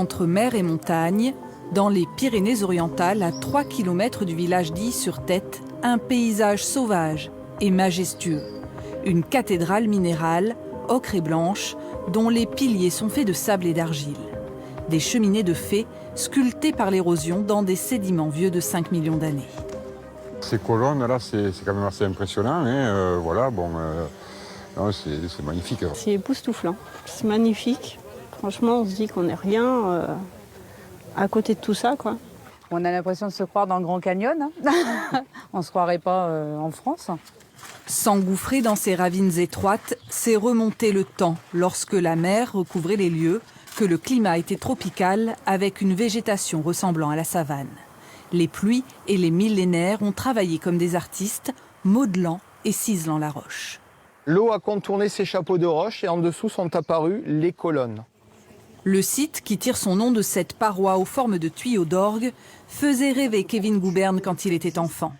Entre mer et montagne, dans les Pyrénées-Orientales, à 3 km du village d'Illy-sur-Tête, un paysage sauvage et majestueux. Une cathédrale minérale, ocre et blanche, dont les piliers sont faits de sable et d'argile. Des cheminées de fées sculptées par l'érosion dans des sédiments vieux de 5 millions d'années. Ces colonnes-là, c'est quand même assez impressionnant. Hein, voilà, bon, c'est magnifique. C'est époustouflant, c'est magnifique. Franchement, on se dit qu'on n'est rien à côté de tout ça, quoi. On a l'impression de se croire dans le Grand Canyon. Hein. On ne se croirait pas en France. S'engouffrer dans ces ravines étroites, c'est remonter le temps lorsque la mer recouvrait les lieux, que le climat était tropical avec une végétation ressemblant à la savane. Les pluies et les millénaires ont travaillé comme des artistes, modelant et ciselant la roche. L'eau a contourné ces chapeaux de roche et en dessous sont apparues les colonnes. Le site, qui tire son nom de cette paroi aux formes de tuyaux d'orgue, faisait rêver Kevin Gouberne quand il était enfant.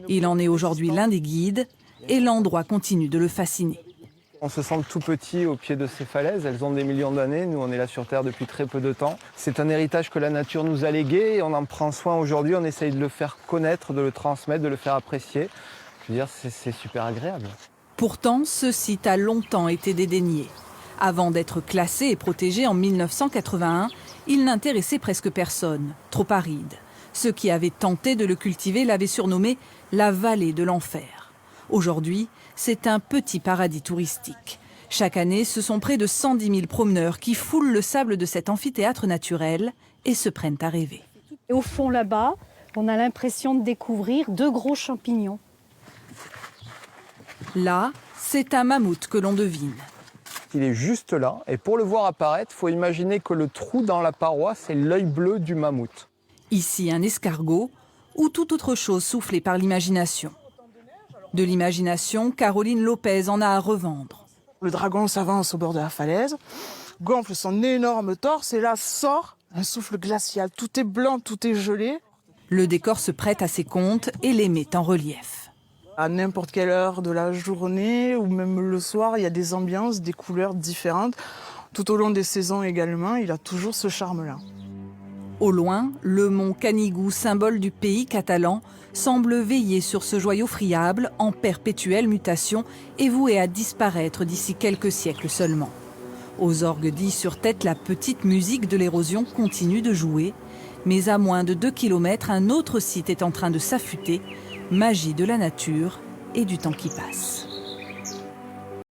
Il en est aujourd'hui l'un des guides et l'endroit continue de le fasciner. On se sent tout petit au pied de ces falaises, elles ont des millions d'années, nous on est là sur Terre depuis très peu de temps. C'est un héritage que la nature nous a légué et on en prend soin aujourd'hui, on essaye de le faire connaître, de le transmettre, de le faire apprécier. Je veux dire, c'est super agréable. Pourtant, ce site a longtemps été dédaigné. Avant d'être classé et protégé en 1981, il n'intéressait presque personne, trop aride. Ceux qui avaient tenté de le cultiver l'avaient surnommé la vallée de l'enfer. Aujourd'hui, c'est un petit paradis touristique. Chaque année, ce sont près de 110 000 promeneurs qui foulent le sable de cet amphithéâtre naturel et se prennent à rêver. Et au fond là-bas, on a l'impression de découvrir 2 gros champignons. Là, c'est un mammouth que l'on devine. Il est juste là et pour le voir apparaître, il faut imaginer que le trou dans la paroi, c'est l'œil bleu du mammouth. Ici, un escargot ou toute autre chose soufflée par l'imagination. De l'imagination, Caroline Lopez en a à revendre. Le dragon s'avance au bord de la falaise, gonfle son énorme torse et là sort un souffle glacial. Tout est blanc, tout est gelé. Le décor se prête à ses contes et les met en relief. À n'importe quelle heure de la journée ou même le soir, il y a des ambiances, des couleurs différentes. Tout au long des saisons également, il a toujours ce charme-là. Au loin, le mont Canigou, symbole du pays catalan, semble veiller sur ce joyau friable en perpétuelle mutation et voué à disparaître d'ici quelques siècles seulement. Aux orgues d'Illy-sur-Tête, la petite musique de l'érosion continue de jouer, mais à moins de 2 km, un autre site est en train de s'affûter, magie de la nature et du temps qui passe.